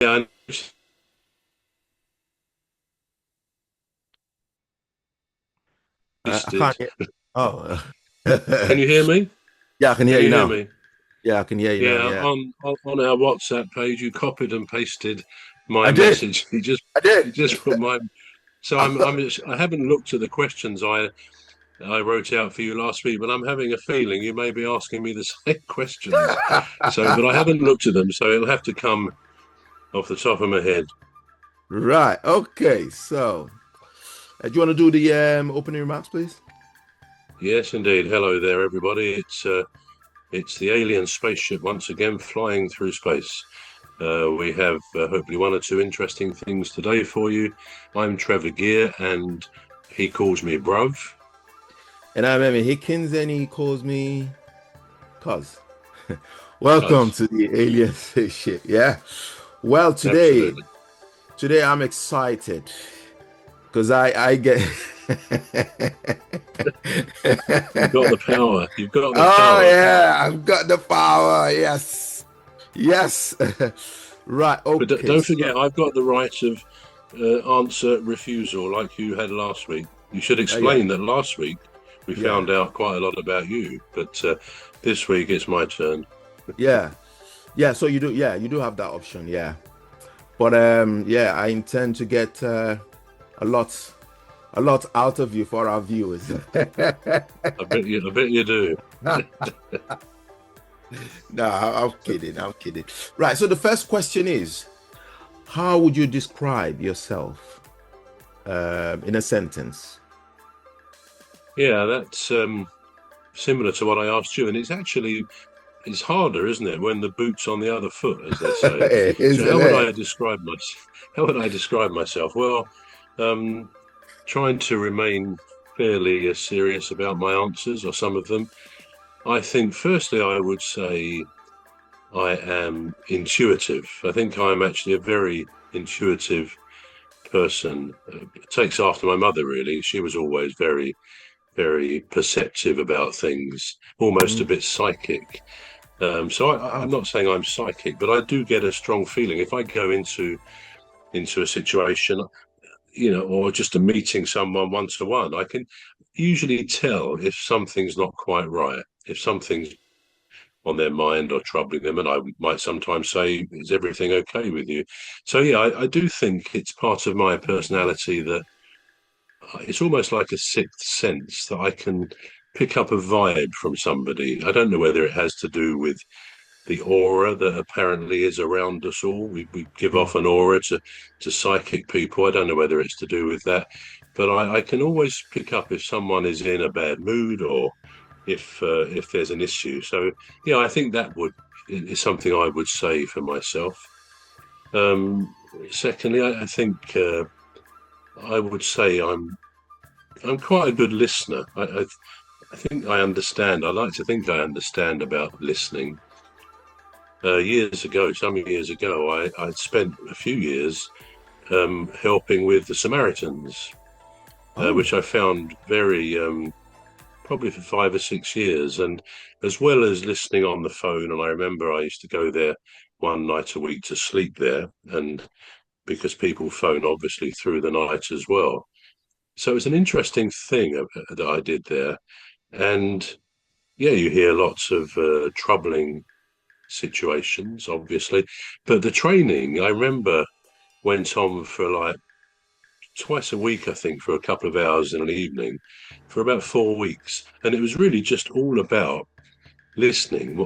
Yeah, I I can't listed. hear. Oh, Can you hear me? yeah, I can hear Can you you hear now. me? Yeah, I can hear you now. Yeah, Yeah, on our WhatsApp page, you copied and pasted my I did. message. I did. You just put my. So I haven't looked at the questions I wrote out for you last week, but I'm having a feeling you may be asking me the same questions. So, but I haven't looked at them, so it'll have to come off the top of my head. Right. Okay. So, do you want to do the opening remarks, please? Yes, indeed. Hello there, everybody. It's the alien spaceship once again flying through space. We have hopefully one or two interesting things today for you. I'm Trevor Gear, and he calls me bruv. And I'm Emmy Hikins, and he calls me Cuz. Welcome Cuz, to the Alien Spaceship. Yeah. Well, today, absolutely. today I'm excited because I get. You've got the power. You've got the Oh power. yeah, I've got the power. Yes. Yes. Right. But Okay. don't So, forget, I've got the right of answer refusal, like you had last week. You should yeah. explain that last week we Yeah. found out quite a lot about you, but this week it's my turn. Yeah. Yeah. So you do. Yeah, you do have that option. Yeah. But yeah, I intend to get a lot, a lot out of you for our viewers. I bet you do. No, I'm kidding. I'm kidding. Right. So the first question is, how would you describe yourself in a sentence? Yeah, that's similar to what I asked you, and it's harder, isn't it, when the boot's on the other foot, as they say. So Isn't it? how would I describe myself? Well, um, trying to remain fairly serious about my answers, or some of them. I think, firstly, I would say I am intuitive. I think I'm actually a very intuitive person. It takes after my mother, really. She was always very perceptive about things, almost a Mm. bit psychic. So I'm Wow. not saying I'm psychic, but I do get a strong feeling if I go into a situation, or just a meeting someone one to one, I can usually tell if something's not quite right, if something's on their mind or troubling them, and I might sometimes say, "Is everything okay with you?" So yeah, I do think it's part of my personality that it's almost like a sixth sense that I can pick up a vibe from somebody. I don't know whether it has to do with the aura that apparently is around us all. We give Mm. off an aura to psychic people. I don't know whether it's to do with that, but I can always pick up if someone is in a bad mood or if there's an issue. So yeah, I think that would is something I would say for myself. Secondly, I think I would say I'm quite a good listener. I think I understand. I like to think I understand about listening. Years ago, some years ago, I'd spent a few years helping with the Samaritans, Oh. which I found very, probably for 5 or 6 years. And as well as listening on the phone, and I remember I used to go there one night a week to sleep there, and because people phone obviously through the night as well. So it's an interesting thing that I did there. And yeah, you hear lots of troubling situations, obviously. But the training, I remember, went on for like twice a week, I think, for a couple of hours in an evening for about 4 weeks. And it was really just all about listening,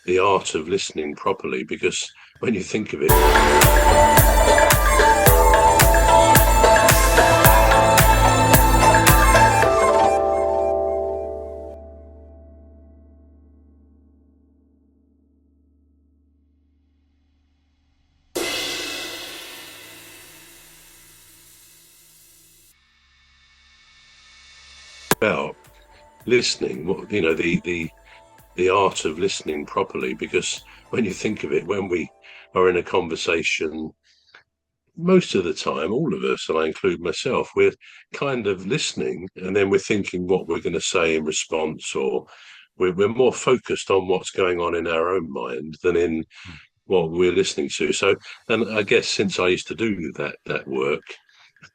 the art of listening properly, because when you think of it, about listening, the art of listening properly, because when you think of it, when we are in a conversation, most of the time, all of us, and I include myself, we're kind of listening and then we're thinking what we're going to say in response, or we're more focused on what's going on in our own mind than in what we're listening to. So, and I guess since I used to do that work,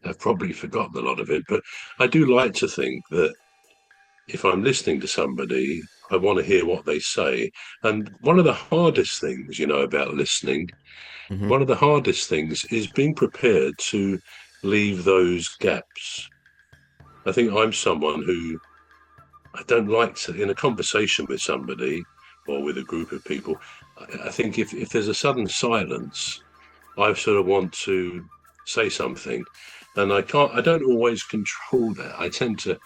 I've probably forgotten a lot of it. But I do like to think that if I'm listening to somebody, I want to hear what they say. And one of the hardest things, about listening, Hmm. one of the hardest things is being prepared to leave those gaps. I think I'm someone who I don't like to, in a conversation with somebody or with a group of people, I think if there's a sudden silence, I sort of want to say something. And I don't always control that. I tend to,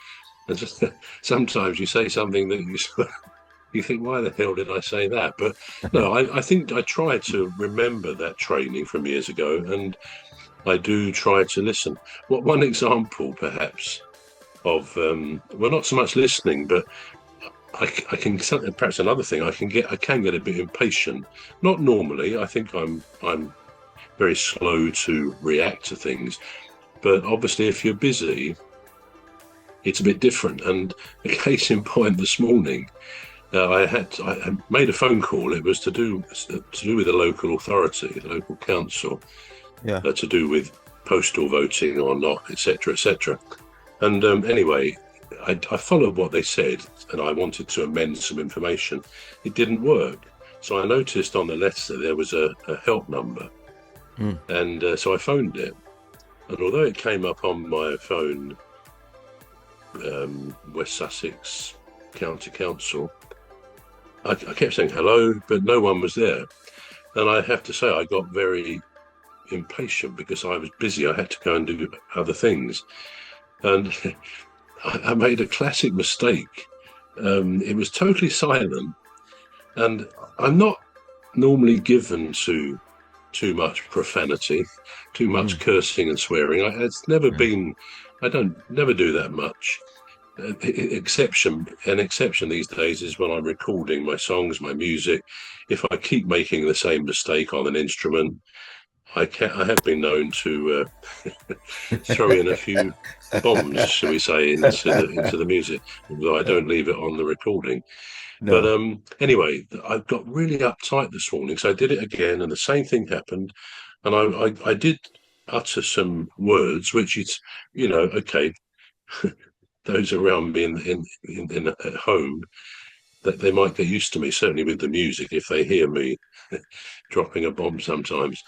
and just sometimes you say something that you think, why the hell did I say that? But no, I think I try to remember that training from years ago, and I do try to listen. What one example, perhaps, of well, not so much listening, but I can perhaps another thing. I can get a bit impatient. Not normally. I think I'm very slow to react to things, but obviously, if you're busy, it's a bit different. And a case in point this morning. I had made a phone call. It was to do with the local authority, the local council, Yeah. to do with postal voting or not, etc., etc. And anyway, I followed what they said, and I wanted to amend some information. It didn't work, so I noticed on the letter there was a help number, Mm. and so I phoned it. And although it came up on my phone, West Sussex County Council, I kept saying hello, but no one was there. And I have to say, I got very impatient because I was busy. I had to go and do other things. And I made a classic mistake. It was totally silent. And I'm not normally given to too much profanity, too much Mm. cursing and swearing. It's never Mm. been, I don't never do that much. An exception these days is when I'm recording my songs, my music. If I keep making the same mistake on an instrument, I have been known to throw in a few bombs, shall we say, into the music, although I don't leave it on the recording. But No. anyway, I got really uptight this morning, so I did it again, and the same thing happened. And I did utter some words, which is, okay, those around me in at home, that they might get used to me, certainly with the music, if they hear me dropping a bomb sometimes.